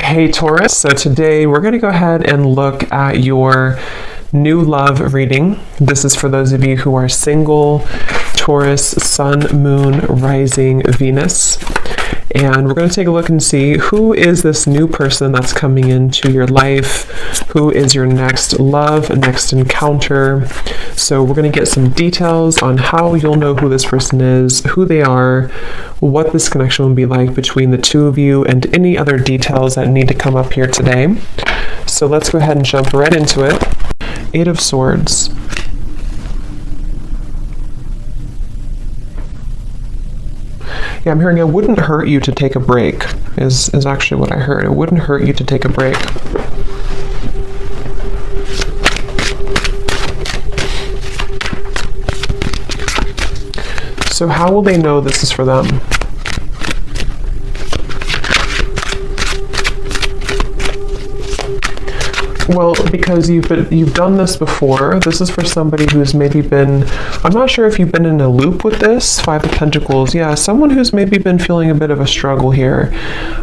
Hey Taurus, so today we're going to go ahead and look at your new love reading. This is for those of you who are single, Taurus, Sun, Moon, Rising, Venus. And we're going to take a look and see who is this new person that's coming into your life, who is your next love, next encounter. So we're going to get some details on how you'll know who this person is, who they are, what this connection will be like between the two of you, and any other details that need to come up here today. So let's go ahead and jump right into it. Eight of Swords. Yeah, I'm hearing it wouldn't hurt you to take a break, is actually what I heard. It wouldn't hurt you to take a break. So how will they know this is for them? Well, because you've done this before. This is for somebody who's maybe been, I'm not sure if you've been in a loop with this. Five of Pentacles, yeah, someone who's maybe been feeling a bit of a struggle here.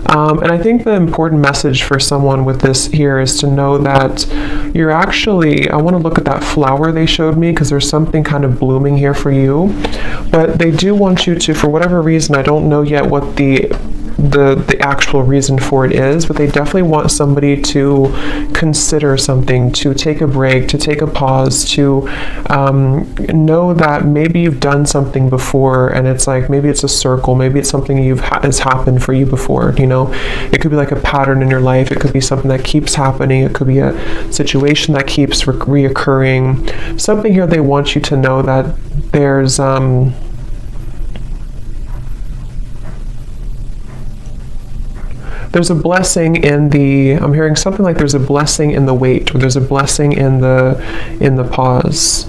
And I think the important message for someone with this here is to know that you're actually, I want to look at that flower they showed me because there's something kind of blooming here for you. But they do want you to, for whatever reason, I don't know yet what the actual reason for it is, but they definitely want somebody to consider something, to take a break, to take a pause, to know that maybe you've done something before and it's like, maybe it's a circle, maybe it's something has happened for you before, you know. It could be like a pattern in your life, it could be something that keeps happening, it could be a situation that keeps reoccurring. Something here they want you to know that there's a blessing in the, I'm hearing something like there's a blessing in the wait, or there's a blessing in the pause.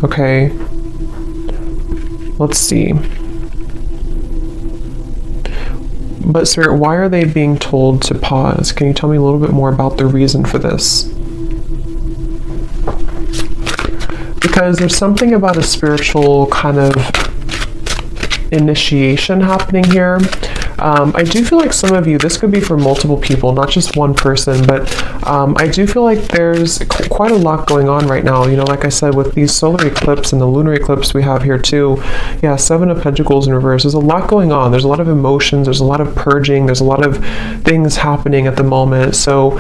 Okay. Let's see. But Spirit, why are they being told to pause? Can you tell me a little bit more about the reason for this? Because there's something about a spiritual kind of initiation happening here. I do feel like some of you, this could be for multiple people, not just one person, but I do feel like there's quite a lot going on right now. You know, like I said, with these solar eclipse and the lunar eclipse we have here too. Yeah, Seven of Pentacles in reverse. There's a lot going on. There's a lot of emotions. There's a lot of purging. There's a lot of things happening at the moment. So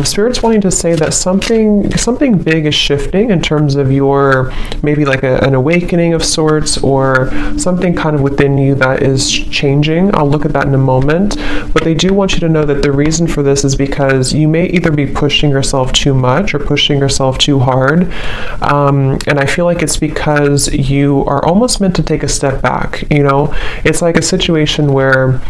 Spirit's wanting to say that something big is shifting in terms of your, maybe like an awakening of sorts, or something kind of within you that is changing. I'll look at that in a moment, but they do want you to know that the reason for this is because you may either be pushing yourself too much or pushing yourself too hard, and I feel like it's because you are almost meant to take a step back. You know, it's like a situation where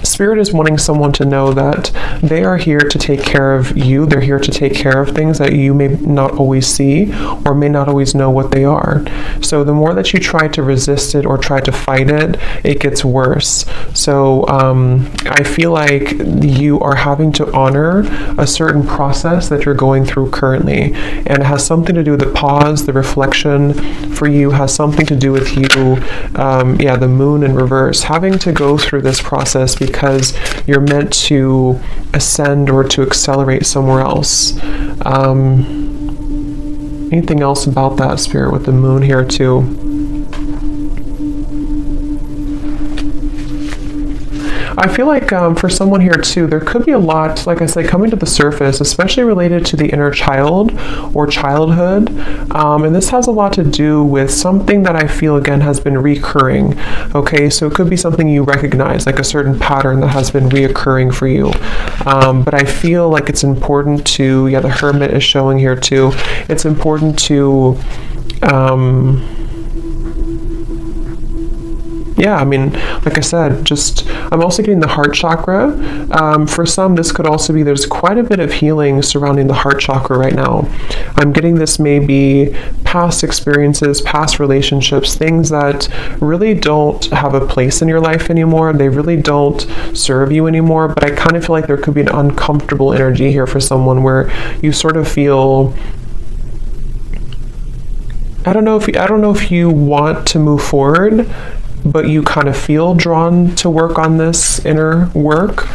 Spirit is wanting someone to know that they are here to take care of you. They're here to take care of things that you may not always see or may not always know what they are. So the more that you try to resist it or try to fight it, it gets worse. So I feel like you are having to honor a certain process that you're going through currently. And it has something to do with the pause, the reflection for you has something to do with you, the moon in reverse, having to go through this process because you're meant to ascend or to accelerate somewhere else. Anything else about that, Spirit, with the moon here too? I feel like for someone here too, there could be a lot, like I said, coming to the surface, especially related to the inner child or childhood. And this has a lot to do with something that I feel, again, has been recurring. Okay, so it could be something you recognize, like a certain pattern that has been reoccurring for you. But I feel like it's important to, the Hermit is showing here too. It's important to, I mean, like I said, I'm also getting the heart chakra. For some, this could also be, there's quite a bit of healing surrounding the heart chakra right now. I'm getting this maybe past experiences, past relationships, things that really don't have a place in your life anymore. They really don't serve you anymore. But I kind of feel like there could be an uncomfortable energy here for someone where you sort of feel, I don't know if you want to move forward, but you kind of feel drawn to work on this inner work.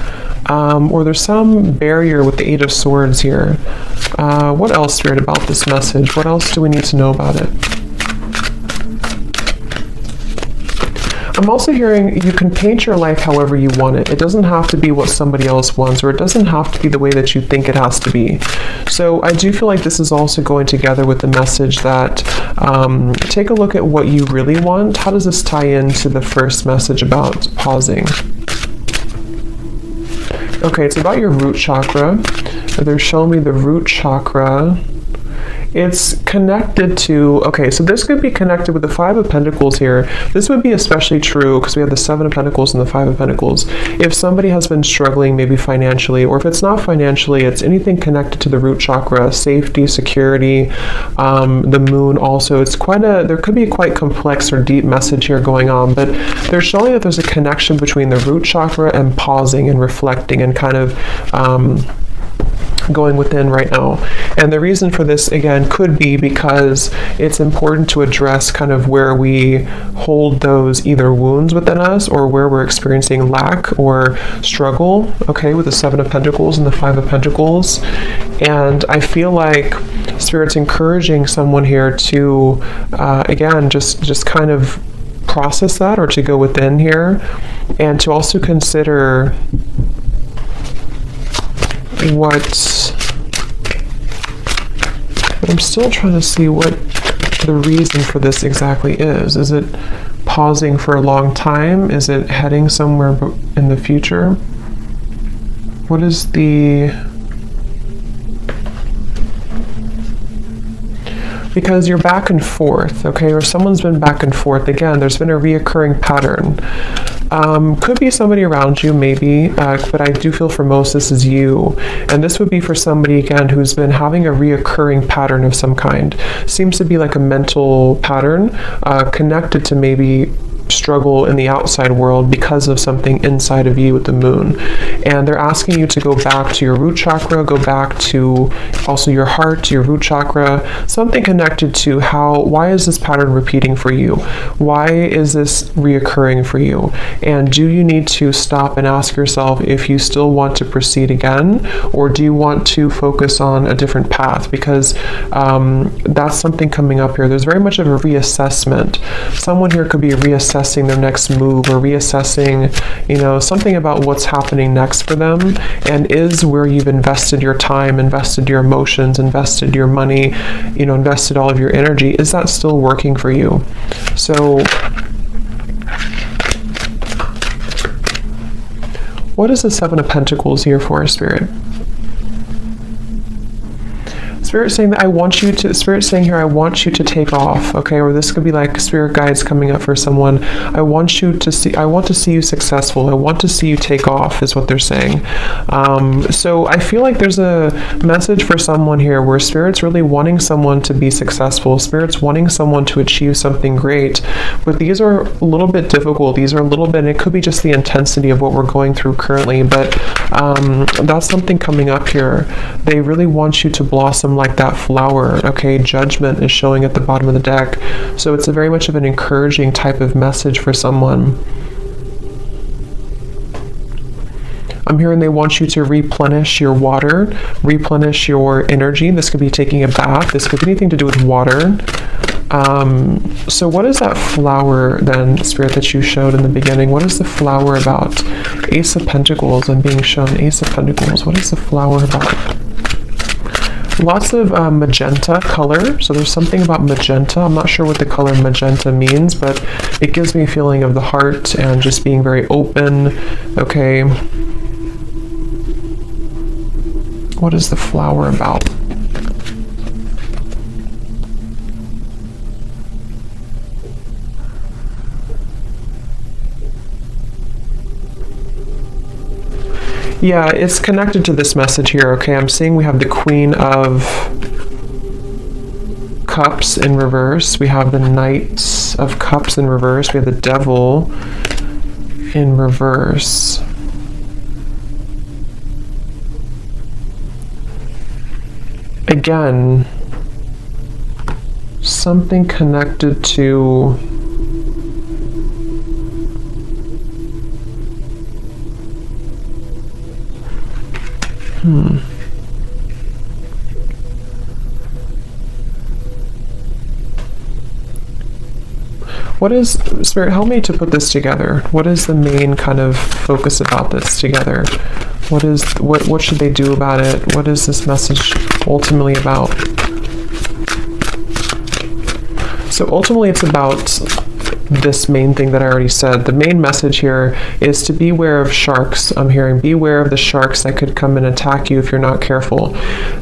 or there's some barrier with the Eight of Swords here. What else, Spirit, about this message? What else do we need to know about it? I'm also hearing you can paint your life however you want it. It doesn't have to be what somebody else wants, or it doesn't have to be the way that you think it has to be. So I do feel like this is also going together with the message that take a look at what you really want. How does this tie into the first message about pausing? Okay, it's about your root chakra. They're showing me the root chakra. It's connected to, okay, so this could be connected with the Five of Pentacles here. This would be especially true because we have the Seven of Pentacles and the Five of Pentacles. If somebody has been struggling maybe financially, or if it's not financially, it's anything connected to the root chakra, safety, security, the moon also. It's quite a, there could be a quite complex or deep message here going on, but they're showing that there's a connection between the root chakra and pausing and reflecting and kind of going within right now. And the reason for this, again, could be because it's important to address kind of where we hold those either wounds within us or where we're experiencing lack or struggle, okay, with the Seven of Pentacles and the Five of Pentacles. And I feel like Spirit's encouraging someone here to, again, just kind of process that, or to go within here, and to also consider but I'm still trying to see what the reason for this exactly is. Is it pausing for a long time? Is it heading somewhere in the future? What is the... Because you're back and forth, okay, or someone's been back and forth. Again, there's been a reoccurring pattern. Could be somebody around you, maybe, but I do feel for most this is you. And this would be for somebody, again, who's been having a reoccurring pattern of some kind. Seems to be like a mental pattern connected to maybe struggle in the outside world because of something inside of you with the moon. And they're asking you to go back to your root chakra, go back to also your heart, your root chakra, something connected to why is this pattern repeating for you? Why is this reoccurring for you? And do you need to stop and ask yourself if you still want to proceed again, or do you want to focus on a different path? Because that's something coming up here. There's very much of a reassessment. Someone here could be reassessing their next move, or reassessing, something about what's happening next for them, and is where you've invested your time, invested your emotions, invested your money, invested all of your energy, is that still working for you? So what is the Seven of Pentacles here for, Spirit? Spirit saying that Spirit saying here, I want you to take off, okay? Or this could be like Spirit guides coming up for someone. I want to see you successful. I want to see you take off, is what they're saying. So I feel like there's a message for someone here where Spirit's really wanting someone to be successful. Spirit's wanting someone to achieve something great. But these are a little bit difficult. These are a little bit, and it could be just the intensity of what we're going through currently. But that's something coming up here. They really want you to blossom like that flower, okay? Judgment is showing at the bottom of the deck. So it's a very much of an encouraging type of message for someone. I'm hearing they want you to replenish your water, replenish your energy. This could be taking a bath. This could be anything to do with water. So what is that flower then, Spirit, that you showed in the beginning? What is the flower about? Ace of Pentacles. I'm being shown Ace of Pentacles. What is the flower about? Lots of magenta color. So there's something about magenta. I'm not sure what the color magenta means, but it gives me a feeling of the heart and just being very open. Okay. What is the flower about? Yeah, it's connected to this message here, okay? I'm seeing we have the Queen of Cups in reverse. We have the Knight of Cups in reverse. We have the Devil in reverse. Again, something connected to What is, Spirit, help me to put this together. What is the main kind of focus about this together? What should they do about it? What is this message ultimately about? So ultimately it's about this main thing that I already said. The main message here is to beware of sharks. I'm hearing beware of the sharks that could come and attack you if you're not careful.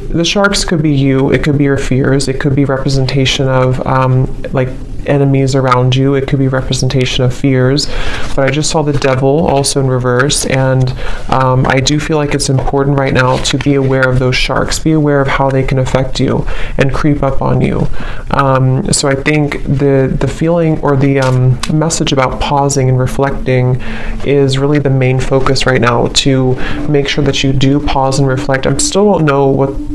The sharks could be you, it could be your fears, it could be representation of like enemies around you, it could be representation of fears, but I just saw the devil also in reverse, and I do feel like it's important right now to be aware of those sharks, be aware of how they can affect you and creep up on you. So I think the feeling or the message about pausing and reflecting is really the main focus right now, to make sure that you do pause and reflect. I still don't know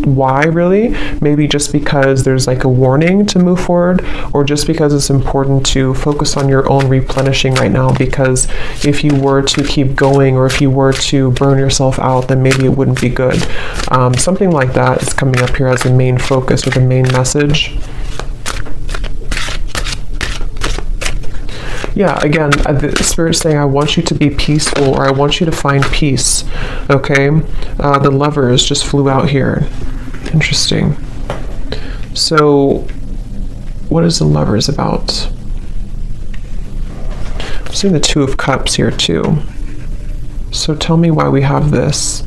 why really, maybe just because there's like a warning to move forward, or just because it's important to focus on your own replenishing right now, because if you were to keep going, or if you were to burn yourself out, then maybe it wouldn't be good. Something like that is coming up here as a main focus or the main message. Yeah, again, the Spirit's saying, I want you to be peaceful, or I want you to find peace. Okay? The Lovers just flew out here. Interesting. So, what is the Lovers about? I'm seeing the Two of Cups here too. So tell me why we have this.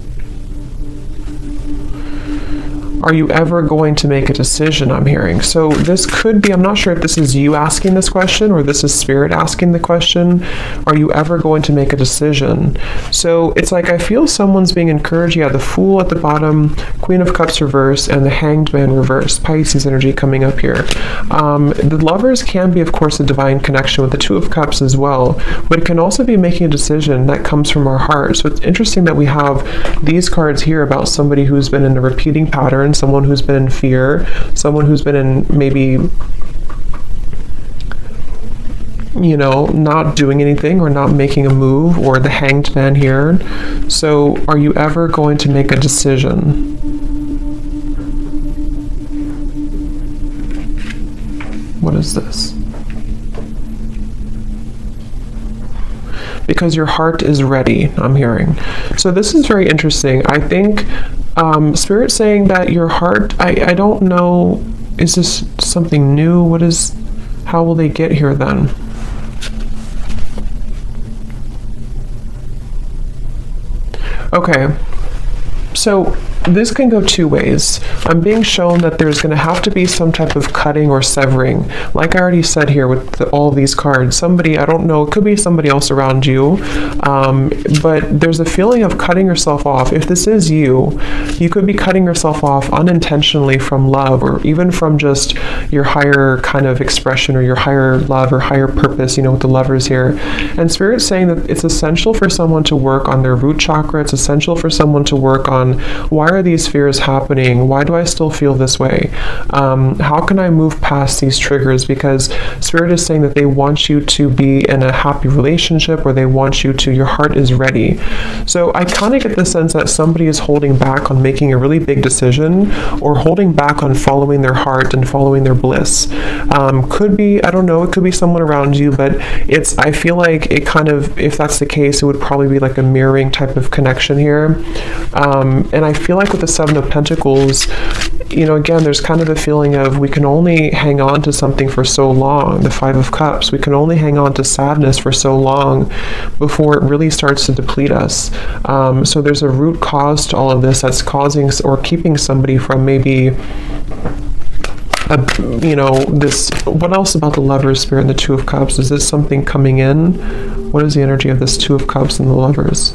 Are you ever going to make a decision, I'm hearing? So this could be, I'm not sure if this is you asking this question or this is Spirit asking the question. Are you ever going to make a decision? So it's like I feel someone's being encouraged. Yeah, the Fool at the bottom, Queen of Cups reverse, and the Hanged Man reverse. Pisces energy coming up here. The Lovers can be, of course, a divine connection with the Two of Cups as well, but it can also be making a decision that comes from our heart. So it's interesting that we have these cards here about somebody who's been in a repeating pattern, someone who's been in fear, someone who's been in maybe, you know, not doing anything or not making a move, or the Hanged Man here. So are you ever going to make a decision? What is this? Because your heart is ready, I'm hearing. So this is very interesting. I think Spirit saying that your heart, I don't know, is this something new? How will they get here then? Okay, so this can go two ways. I'm being shown that there's going to have to be some type of cutting or severing. Like I already said here with all these cards, somebody, I don't know, it could be somebody else around you, but there's a feeling of cutting yourself off. If this is you, you could be cutting yourself off unintentionally from love, or even from just your higher kind of expression, or your higher love or higher purpose, you know, with the Lovers here. And Spirit's saying that it's essential for someone to work on their root chakra. It's essential for someone to work on, why are these fears happening? Why do I still feel this way? How can I move past these triggers? Because Spirit is saying that they want you to be in a happy relationship, or they want you to, your heart is ready. So I kind of get the sense that somebody is holding back on making a really big decision, or holding back on following their heart and following their bliss. Could be, I don't know, it could be someone around you, but I feel like it kind of, if that's the case, it would probably be like a mirroring type of connection here. And I feel like with the Seven of Pentacles, you know, again, there's kind of a feeling of we can only hang on to something for so long. The Five of Cups, we can only hang on to sadness for so long before it really starts to deplete us. So there's a root cause to all of this that's causing or keeping somebody from maybe, you know, this. What else about the Lovers, Spirit, and the Two of Cups? Is this something coming in? What is the energy of this Two of Cups and the Lovers?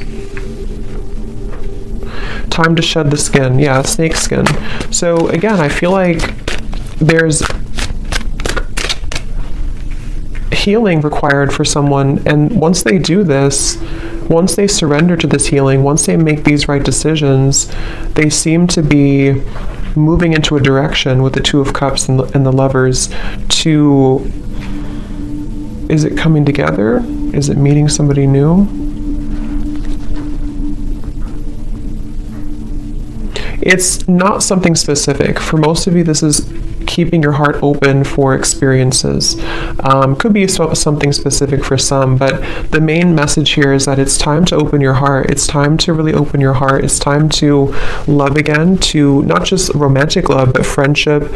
Time to shed the skin. Yeah, snake skin. So again, I feel like there's healing required for someone, and once they do this, once they surrender to this healing, once they make these right decisions, they seem to be moving into a direction with the Two of Cups and the Lovers to, is it coming together? Is it meeting somebody new? it's not something specific. For most of you, this is keeping your heart open for experiences. Could be something specific for some, but the main message here is that it's time to open your heart. It's time to really open your heart. It's time to love again, to not just romantic love, but friendship,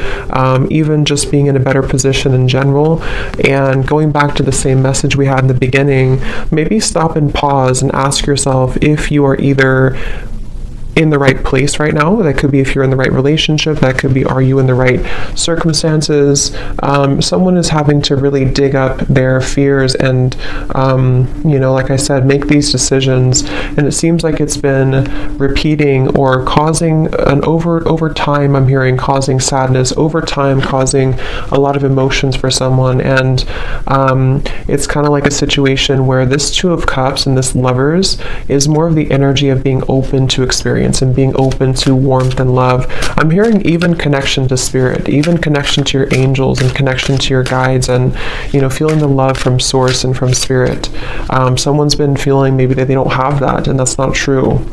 even just being in a better position in general. And going back to the same message we had in the beginning, maybe stop and pause and ask yourself if you are either in the right place right now. That could be if you're in the right relationship. That could be, are you in the right circumstances? Someone is having to really dig up their fears and, like I said, make these decisions. And it seems like it's been repeating or causing an over time, I'm hearing, causing sadness, over time causing a lot of emotions for someone. And it's kind of like a situation where this Two of Cups and this Lovers is more of the energy of being open to experience and being open to warmth and love. I'm hearing even connection to spirit, even connection to your angels and connection to your guides, and feeling the love from source and from spirit. Someone's been feeling maybe that they don't have that, and that's not true.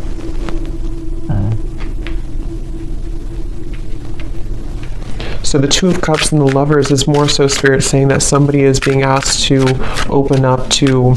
So the Two of Cups and the Lovers is more so spirit saying that somebody is being asked to open up to,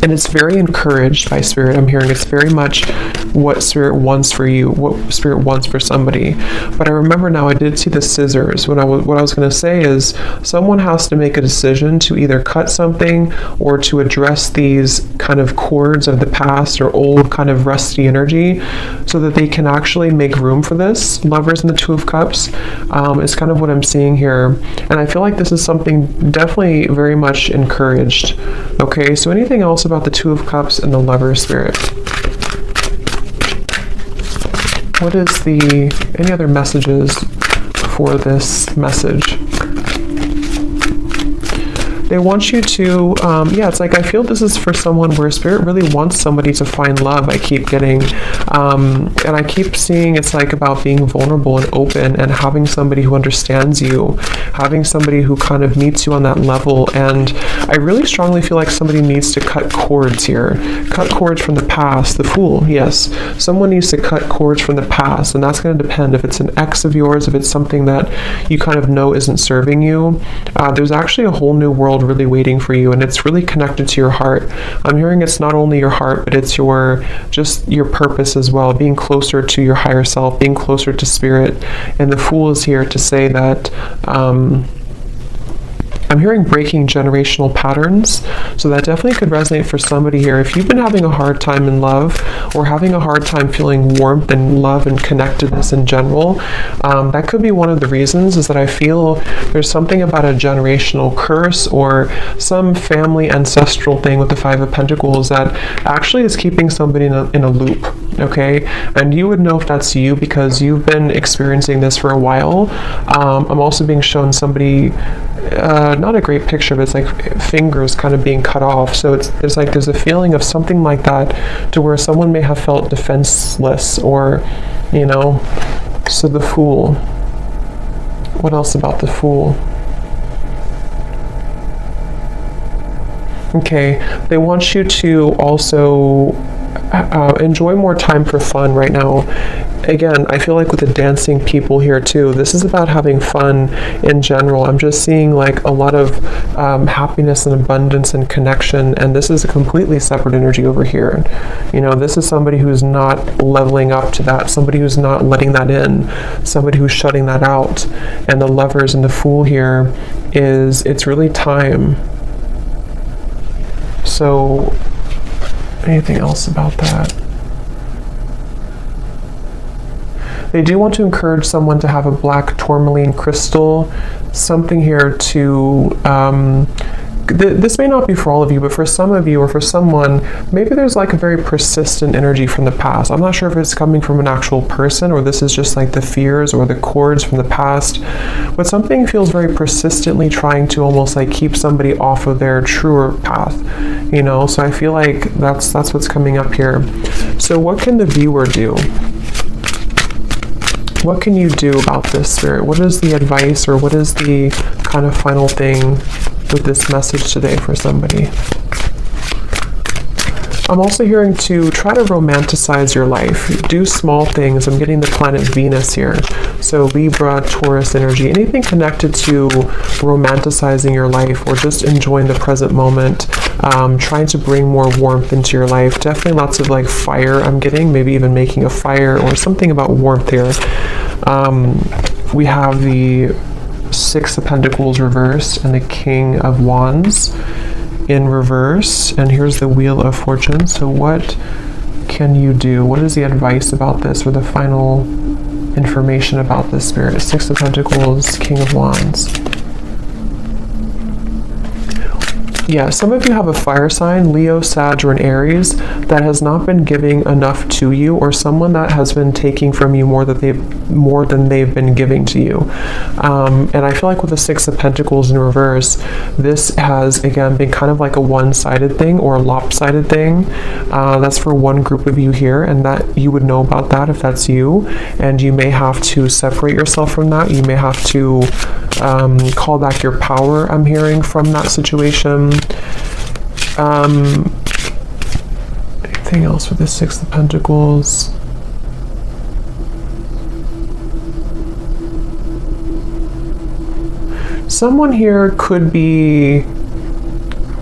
and it's very encouraged by spirit. I'm hearing it's very much what spirit wants for you, what spirit wants for somebody. But I remember now I did see the scissors. What I was going to say is someone has to make a decision to either cut something or to address these kind of cords of the past or old kind of rusty energy so that they can actually make room for this. Lovers and the Two of Cups is kind of what I'm seeing here. And I feel like this is something definitely very much encouraged. Okay, so anything else about the Two of Cups and the Lover spirit? What is any other messages for this message? They want you to, it's like I feel this is for someone where spirit really wants somebody to find love. I keep getting, and I keep seeing it's like about being vulnerable and open and having somebody who understands you, having somebody who kind of meets you on that level. And I really strongly feel like somebody needs to cut cords here. Cut cords from the past. The Fool, yes. Someone needs to cut cords from the past, and that's going to depend if it's an ex of yours, if it's something that you kind of know isn't serving you. There's actually a whole new world really waiting for you, and it's really connected to your heart. I'm hearing it's not only your heart, but it's your purpose as well, being closer to your higher self, being closer to spirit. And the Fool is here to say that I'm hearing breaking generational patterns, so that definitely could resonate for somebody here. If you've been having a hard time in love or having a hard time feeling warmth and love and connectedness in general, that could be one of the reasons, is that I feel there's something about a generational curse or some family ancestral thing with the Five of Pentacles that actually is keeping somebody in a loop, okay? And you would know if that's you because you've been experiencing this for a while. I'm also being shown somebody, not a great picture, but it's like fingers kind of being cut off. So there's a feeling of something like that to where someone may have felt defenseless or, so the Fool. What else about the Fool? Okay, they want you to also enjoy more time for fun right now. Again, I feel like with the dancing people here too, this is about having fun in general. I'm just seeing like a lot of happiness and abundance and connection, and this is a completely separate energy over here. This is somebody who's not leveling up to that, somebody who's not letting that in, somebody who's shutting that out. And the Lovers and the Fool here it's really time. So anything else about that? They do want to encourage someone to have a black tourmaline crystal, something here to, this may not be for all of you, but for some of you or for someone, maybe there's like a very persistent energy from the past. I'm not sure if it's coming from an actual person or this is just like the fears or the cords from the past, but something feels very persistently trying to almost like keep somebody off of their truer path, so I feel like that's what's coming up here. So what can the viewer do? What can you do about this, Spirit? What is the advice or what is the kind of final thing with this message today for somebody? I'm also hearing to try to romanticize your life. Do small things. I'm getting the planet Venus here. So Libra, Taurus energy, anything connected to romanticizing your life or just enjoying the present moment, trying to bring more warmth into your life. Definitely lots of like fire I'm getting, maybe even making a fire or something about warmth here. We have the Six of Pentacles reversed and the King of Wands in reverse, and here's the Wheel of Fortune. So what can you do? What is the advice about this, or the final information about this, Spirit? Six of Pentacles, King of Wands. Yeah, some of you have a fire sign, Leo, Sag, or an Aries, that has not been giving enough to you, or someone that has been taking from you more than they've been giving to you. And I feel like with the Six of Pentacles in reverse, this has again been kind of like a one-sided thing or a lopsided thing. That's for one group of you here, and that you would know about that if that's you. And you may have to separate yourself from that. You may have to call back your power, I'm hearing, from that situation. Anything else with the Six of Pentacles? Someone here could be,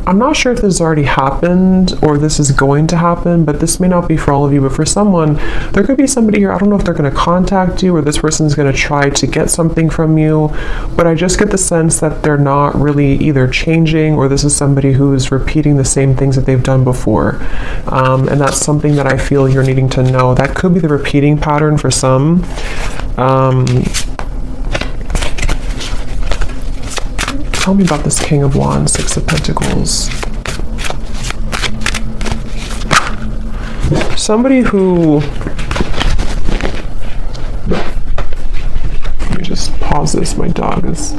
I'm not sure if this has already happened or this is going to happen, but this may not be for all of you, but for someone, there could be somebody here, I don't know if they're going to contact you or this person's going to try to get something from you, but I just get the sense that they're not really either changing, or this is somebody who's repeating the same things that they've done before. And that's something that I feel you're needing to know. That could be the repeating pattern for some. Tell me about this King of Wands, Six of Pentacles. Somebody who... Let me just pause this. My dog is...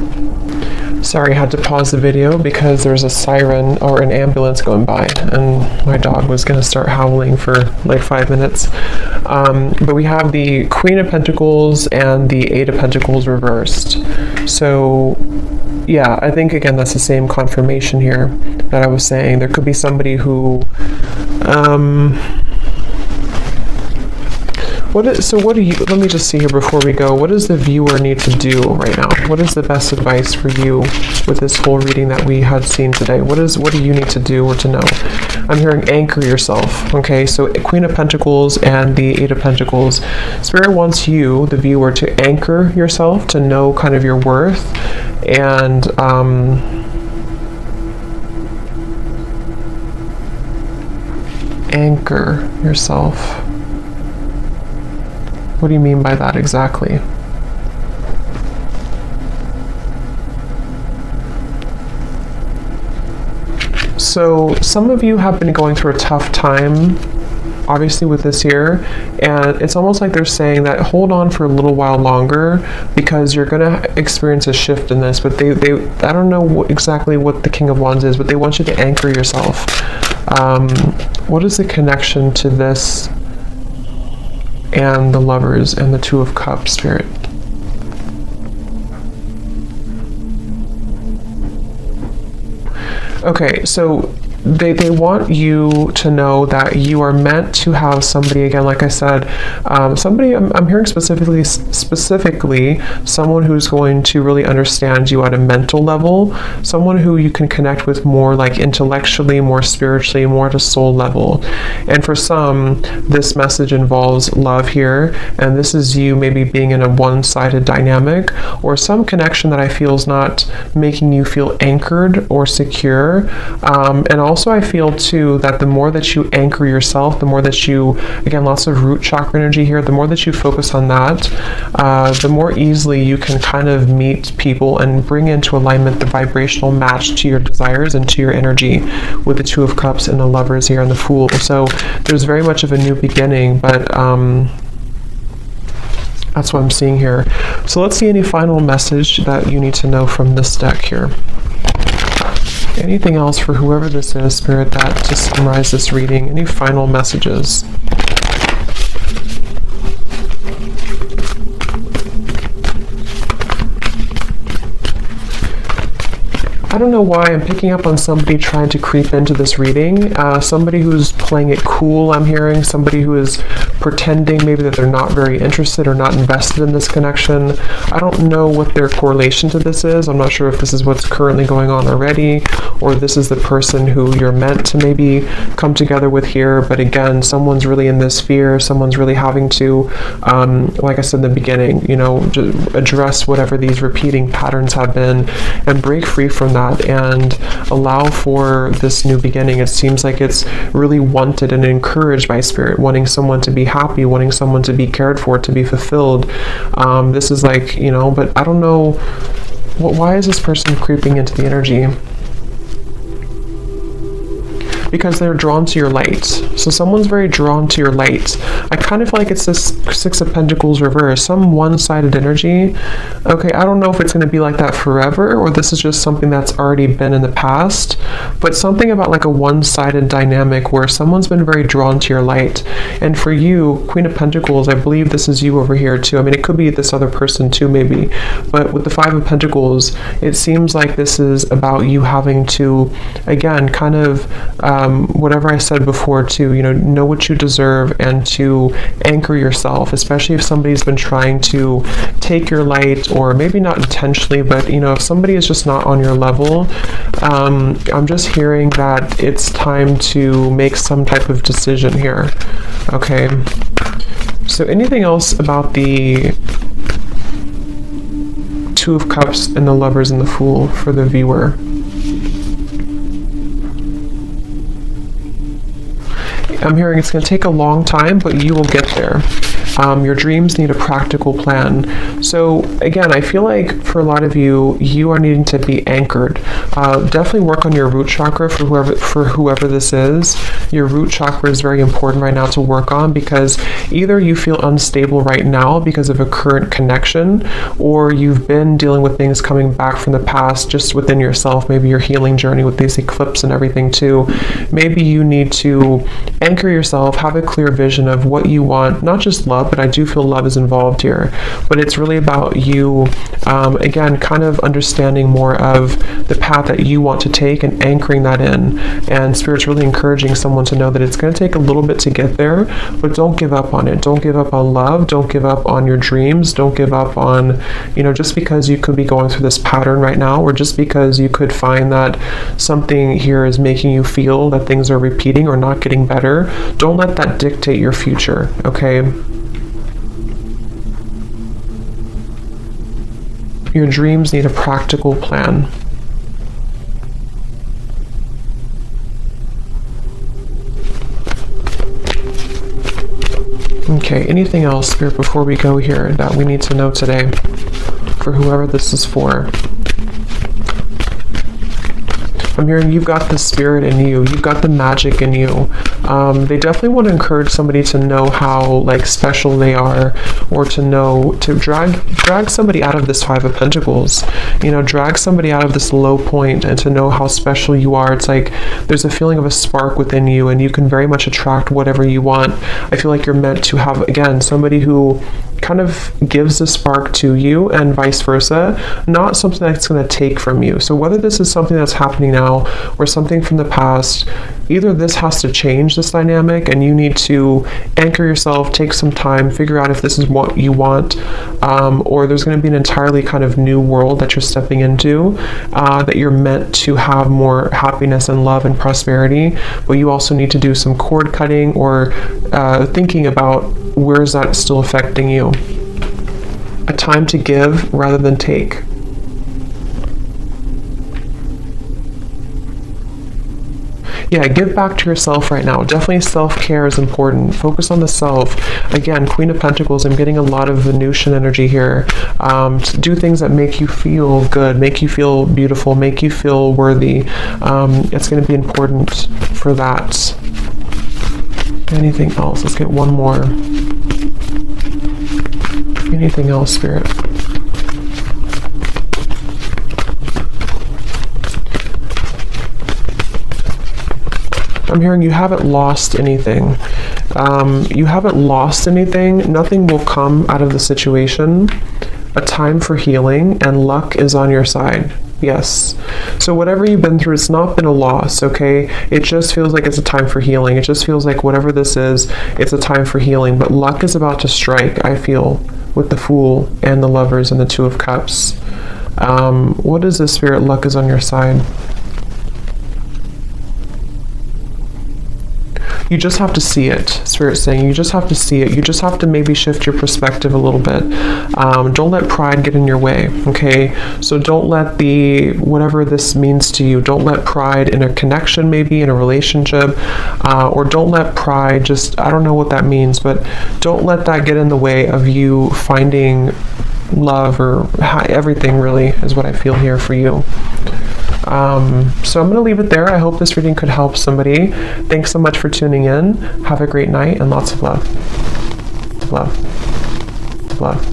Sorry, I had to pause the video because there's a siren or an ambulance going by, and my dog was going to start howling for like 5 minutes. But we have the Queen of Pentacles and the Eight of Pentacles reversed. So... yeah, I think again that's the same confirmation here that I was saying. There could be somebody who let me just see here before we go. What does the viewer need to do right now? What is the best advice for you with this whole reading that we had seen today? What do you need to do or to know? I'm hearing anchor yourself. Okay, so Queen of Pentacles and the Eight of Pentacles. Spirit wants you, the viewer, to anchor yourself, to know kind of your worth, and anchor yourself. What do you mean by that exactly? So some of you have been going through a tough time, obviously, with this year, and it's almost like they're saying that hold on for a little while longer because you're going to experience a shift in this. But they I don't know exactly what the King of Wands is, but they want you to anchor yourself. What is the connection to this and the Lovers and the Two of Cups, Spirit? Okay, so they want you to know that you are meant to have somebody, again, like I said, somebody, I'm hearing specifically someone who's going to really understand you at a mental level, someone who you can connect with more like intellectually, more spiritually, more at a soul level. And for some, this message involves love here, and this is you maybe being in a one-sided dynamic, or some connection that I feel is not making you feel anchored or secure. And also I feel too that the more that you anchor yourself, the more that you, again, lots of root chakra energy here, the more that you focus on that, the more easily you can kind of meet people and bring into alignment the vibrational match to your desires and to your energy, with the Two of Cups and the Lovers here and the Fool. So there's very much of a new beginning, but that's what I'm seeing here. So let's see any final message that you need to know from this deck here. Anything else for whoever this is, Spirit, that to summarize this reading? Any final messages? I don't know why I'm picking up on somebody trying to creep into this reading. Somebody who's playing it cool, I'm hearing. Somebody who is pretending maybe that they're not very interested or not invested in this connection. I don't know what their correlation to this is. I'm not sure if this is what's currently going on already, or this is the person who you're meant to maybe come together with here. But again, someone's really in this fear. Someone's really having to, like I said in the beginning, you know, address whatever these repeating patterns have been and break free from that and allow for this new beginning. It seems like it's really wanted and encouraged by Spirit, wanting someone to be happy, wanting someone to be cared for, to be fulfilled. This is like, you know, but I don't know, why is this person creeping into the energy? Because they're drawn to your light. So someone's very drawn to your light. I kind of feel like it's this Six of Pentacles reverse, some one-sided energy. Okay, I don't know if it's going to be like that forever, or this is just something that's already been in the past, but something about like a one-sided dynamic where someone's been very drawn to your light. And for you, Queen of Pentacles, I believe this is you over here too. I mean, it could be this other person too, maybe. But with the Five of Pentacles, it seems like this is about you having to, again, kind of, whatever I said before, to, you know what you deserve and to anchor yourself, especially if somebody's been trying to take your light, or maybe not intentionally, but, you know, if somebody is just not on your level, I'm just hearing that it's time to make some type of decision here. Okay. So anything else about the Two of Cups and the Lovers and the Fool for the viewer? I'm hearing it's going to take a long time, but you will get there. Your dreams need a practical plan. So again, I feel like for a lot of you, you are needing to be anchored. Definitely work on your root chakra for whoever this is. Your root chakra is very important right now to work on, because either you feel unstable right now because of a current connection, or you've been dealing with things coming back from the past just within yourself, maybe your healing journey with these eclipses and everything too. Maybe you need to anchor yourself, have a clear vision of what you want, not just love, but I do feel love is involved here. But it's really about you, again, kind of understanding more of the path that you want to take and anchoring that in. And Spirit's really encouraging someone to know that it's going to take a little bit to get there, but don't give up on it. Don't give up on love. Don't give up on your dreams. Don't give up on, you know, just because you could be going through this pattern right now, or just because you could find that something here is making you feel that things are repeating or not getting better. Don't let that dictate your future, okay? Your dreams need a practical plan. Okay, anything else, Spirit, before we go here that we need to know today for whoever this is for? I'm hearing you've got the spirit in you. You've got the magic in you. They definitely want to encourage somebody to know how like special they are, or to drag somebody out of this Five of Pentacles. You know, drag somebody out of this low point and to know how special you are. It's like there's a feeling of a spark within you, and you can very much attract whatever you want. I feel like you're meant to have, again, somebody who kind of gives the spark to you and vice versa, not something that's going to take from you. So whether this is something that's happening now or something from the past, either this has to change this dynamic and you need to anchor yourself, take some time, figure out if this is what you want, or there's going to be an entirely kind of new world that you're stepping into, that you're meant to have more happiness and love and prosperity, but you also need to do some cord cutting or thinking about where is that still affecting you. A time to give rather than take. Yeah, give back to yourself right now. Definitely self-care is important. Focus on the self. Again, Queen of Pentacles, I'm getting a lot of Venusian energy here. To do things that make you feel good, make you feel beautiful, make you feel worthy. It's going to be important for that. Anything else? Let's get one more. Anything else, Spirit? I'm hearing you haven't lost anything. You haven't lost anything. Nothing will come out of the situation. A time for healing, and luck is on your side. Yes. So whatever you've been through, it's not been a loss, okay? It just feels like it's a time for healing. It just feels like whatever this is, it's a time for healing. But luck is about to strike, I feel, with the Fool and the Lovers and the Two of Cups. What is this, Spirit? Luck is on your side. You just have to see it, Spirit's saying. You just have to see it. You just have to maybe shift your perspective a little bit. Don't let pride get in your way, okay? So don't let whatever this means to you, don't let pride in a connection, maybe in a relationship, or don't let pride just, I don't know what that means, but don't let that get in the way of you finding love, or everything really is what I feel here for you. So I'm going to leave it there. I hope this reading could help somebody. Thanks so much for tuning in. Have a great night and lots of love. Love. Love.